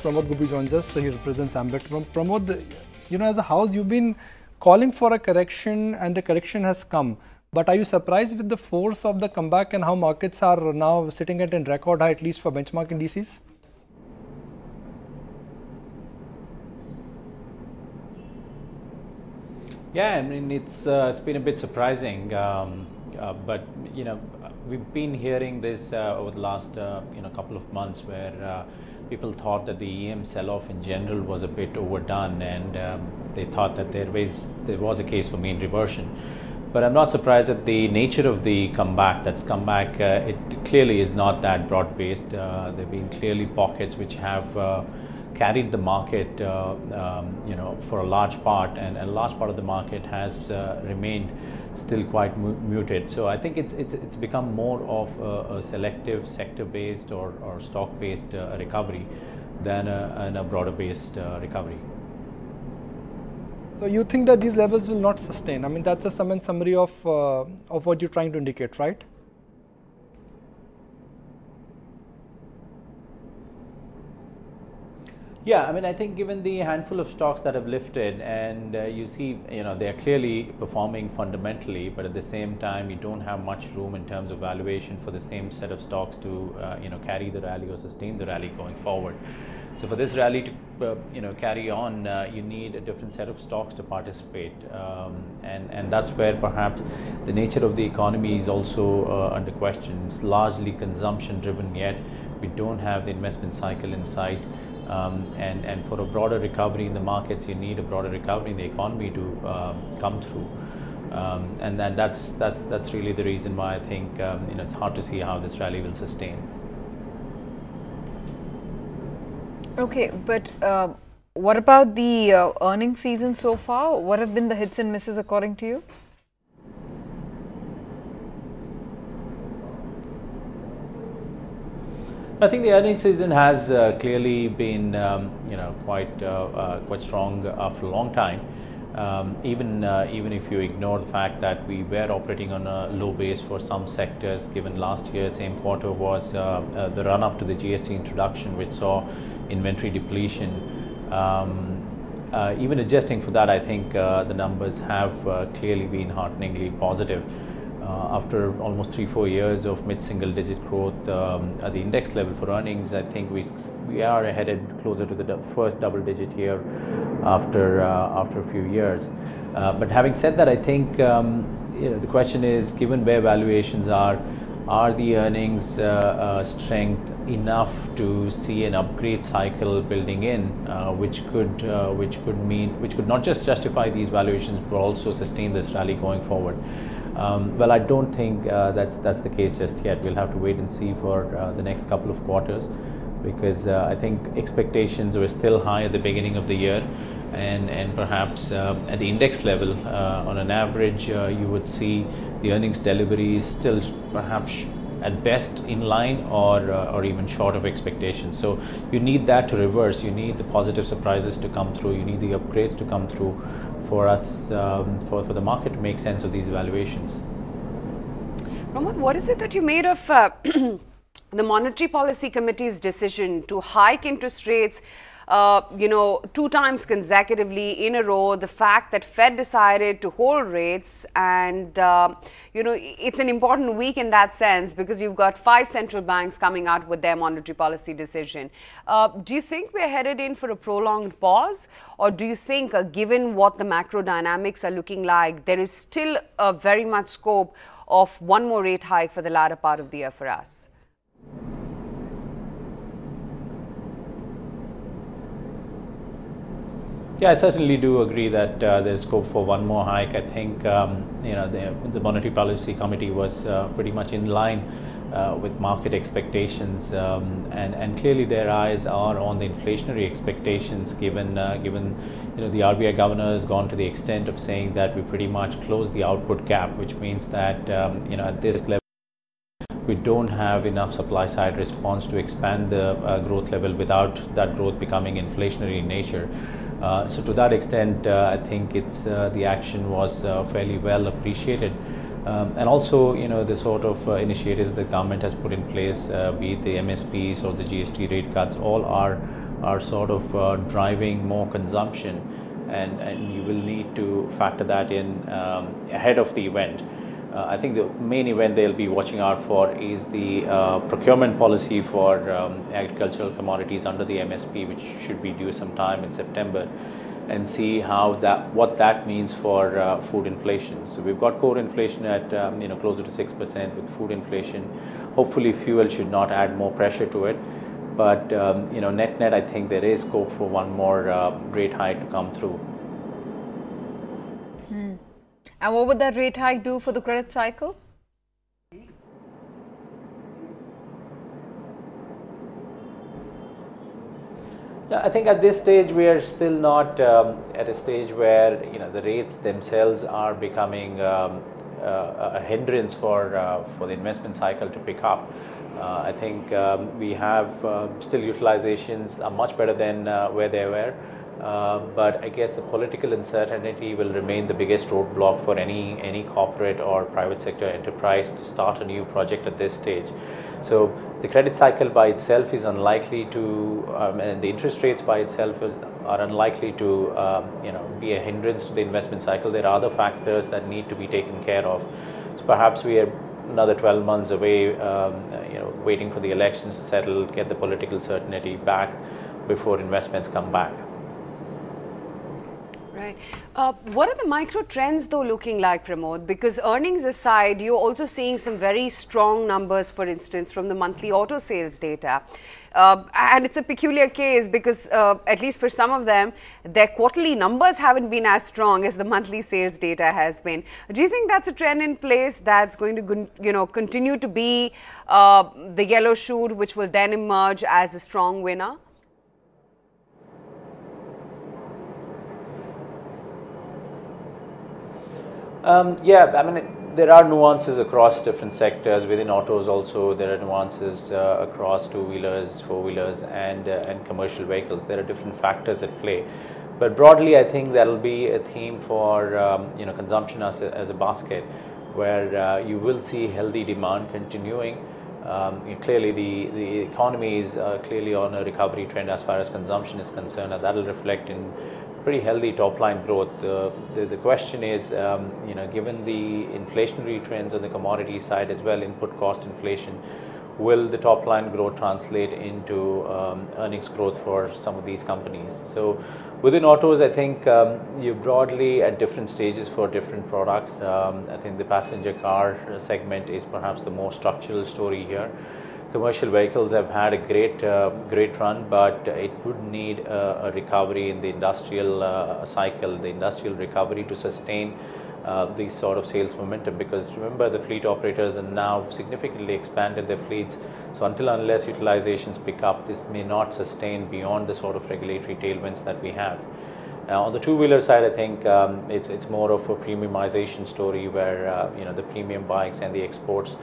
Pramod Gubbi joins us. So he represents Ambit. Pramod, as a house, you've been calling for a correction and the correction has come. But are you surprised with the force of the comeback and how markets are now sitting at a record high, at least for benchmark indices? Yeah, I mean it's been a bit surprising, but we've been hearing this over the last couple of months where people thought that the EM sell-off in general was a bit overdone, and they thought that there was a case for mean reversion. But I'm not surprised at the nature of the comeback. That's comeback. It clearly is not that broad-based. There've been clearly pockets which have carried the market, for a large part, and a large part of the market has remained still quite muted. So I think it's become more of a selective sector-based or stock-based recovery than a broader-based recovery. So you think that these levels will not sustain? I mean, that's a summary of what you're trying to indicate, right? Yeah, I mean, I think given the handful of stocks that have lifted, and you see, they are clearly performing fundamentally, but at the same time, you don't have much room in terms of valuation for the same set of stocks to, carry the rally or sustain the rally going forward. So for this rally to, carry on, you need a different set of stocks to participate, and that's where perhaps the nature of the economy is also under question. It's largely consumption-driven yet. We don't have the investment cycle in sight. And for a broader recovery in the markets, you need a broader recovery in the economy to come through, and then that's really the reason why I think it's hard to see how this rally will sustain. Okay, but what about the earnings season so far? What have been the hits and misses according to you? I think the earnings season has clearly been, quite strong after a long time. Even if you ignore the fact that we were operating on a low base for some sectors, given last year same quarter was the run up to the GST introduction, which saw inventory depletion. Even adjusting for that, I think the numbers have clearly been hearteningly positive. After almost 3-4 years of mid-single-digit growth at the index level for earnings, I think we are headed closer to the first double-digit year after a few years. But having said that, I think the question is, given where valuations are the earnings strength enough to see an upgrade cycle building in, which could not just justify these valuations but also sustain this rally going forward? Well, I don't think that's the case just yet. We'll have to wait and see for the next couple of quarters, because I think expectations were still high at the beginning of the year, and perhaps at the index level, on an average, you would see the earnings delivery is still perhaps at best in line or even short of expectations. So you need that to reverse. You need the positive surprises to come through. You need the upgrades to come through for us, for the market to make sense of these valuations. Pramod, what is it that you made of the Monetary Policy Committee's decision to hike interest rates 2 times consecutively in a row? The fact that Fed decided to hold rates, and it's an important week in that sense, because you've got 5 central banks coming out with their monetary policy decision. Do you think we're headed in for a prolonged pause, or do you think, given what the macro dynamics are looking like, there is still a very much scope of one more rate hike for the latter part of the year for us? Yeah, I certainly do agree that there's scope for one more hike. I think the Monetary Policy Committee was pretty much in line with market expectations, and clearly their eyes are on the inflationary expectations. Given the RBI governor has gone to the extent of saying that we pretty much closed the output gap, which means that at this level we don't have enough supply side response to expand the growth level without that growth becoming inflationary in nature. So to that extent, I think the action was fairly well appreciated. And also, the sort of initiatives the government has put in place, be it the MSPs or the GST rate cuts, all are are sort of driving more consumption, and you will need to factor that in ahead of the event. I think the main event they'll be watching out for is the procurement policy for agricultural commodities under the MSP, which should be due sometime in September, and see what that means for food inflation. So we've got core inflation at closer to 6% with food inflation. Hopefully, fuel should not add more pressure to it. But net, I think there is scope for one more rate hike to come through. And what would that rate hike do for the credit cycle? I think at this stage we are still not at a stage where the rates themselves are becoming a hindrance for the investment cycle to pick up. I think we have still utilizations are much better than where they were. But I guess the political uncertainty will remain the biggest roadblock for any corporate or private sector enterprise to start a new project at this stage. So the credit cycle by itself is unlikely to, and the interest rates by itself are unlikely to, be a hindrance to the investment cycle. There are other factors that need to be taken care of. So perhaps we are another 12 months away, waiting for the elections to settle, get the political certainty back before investments come back. Right. What are the micro trends though looking like, Pramod? Because earnings aside, you're also seeing some very strong numbers, for instance, from the monthly auto sales data. And it's a peculiar case because at least for some of them, their quarterly numbers haven't been as strong as the monthly sales data has been. Do you think that's a trend in place that's going to continue to be the yellow shoot, which will then emerge as a strong winner? There are nuances across different sectors. Within autos also, there are nuances across two-wheelers, four-wheelers and commercial vehicles. There are different factors at play. But broadly, I think that'll be a theme for consumption as a basket, where you will see healthy demand continuing. Clearly, the economy is clearly on a recovery trend as far as consumption is concerned, and that'll reflect in pretty healthy top line growth. The question is, given the inflationary trends on the commodity side as well, input cost inflation, will the top line growth translate into earnings growth for some of these companies? So within autos, I think you're broadly at different stages for different products. I think the passenger car segment is perhaps the more structural story here. Commercial vehicles have had a great run, but it would need a recovery in the industrial cycle, the industrial recovery to sustain the sort of sales momentum. Because remember, the fleet operators are now significantly expanded their fleets. So unless utilizations pick up, this may not sustain beyond the sort of regulatory tailwinds that we have. Now, on the two-wheeler side, I think it's more of a premiumization story where the premium bikes and the exports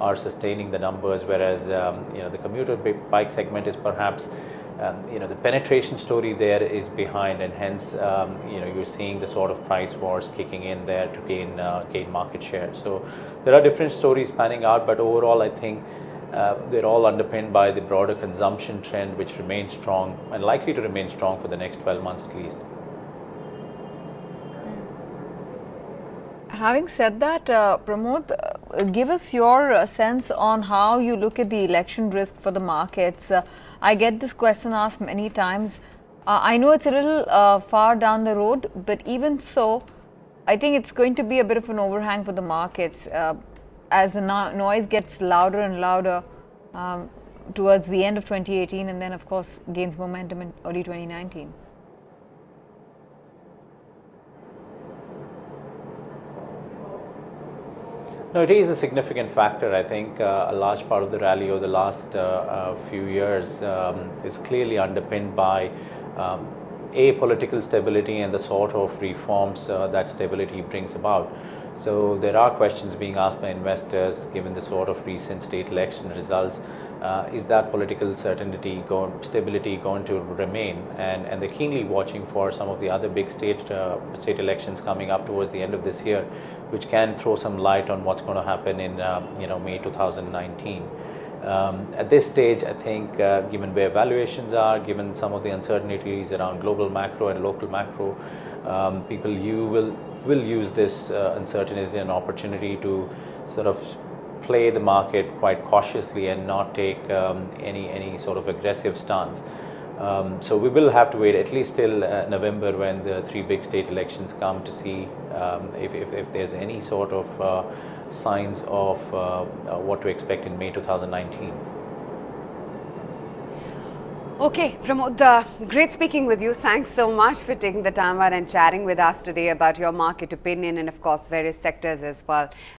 are sustaining the numbers, whereas the commuter bike segment is perhaps the penetration story there is behind, and hence you're seeing the sort of price wars kicking in there to gain market share. So there are different stories panning out, but overall I think they're all underpinned by the broader consumption trend, which remains strong and likely to remain strong for the next 12 months at least. Having said that, Pramod, give us your sense on how you look at the election risk for the markets. I get this question asked many times. I know it's a little far down the road, but even so, I think it's going to be a bit of an overhang for the markets as the noise gets louder and louder towards the end of 2018 and then, of course, gains momentum in early 2019. No, it is a significant factor. I think a large part of the rally over the last few years is clearly underpinned by political stability and the sort of reforms that stability brings about. So there are questions being asked by investors, given the sort of recent state election results. Is that political stability going to remain? And they're keenly watching for some of the other big state elections coming up towards the end of this year, which can throw some light on what's going to happen in May 2019. At this stage, I think given where valuations are, given some of the uncertainties around global macro and local macro, people will use this uncertainty as an opportunity to sort of play the market quite cautiously and not take any sort of aggressive stance. So we will have to wait at least till November, when the 3 big state elections come, to see if there's any sort of signs of what to expect in May 2019. Okay, Pramod, great speaking with you. Thanks so much for taking the time out and chatting with us today about your market opinion and, of course, various sectors as well.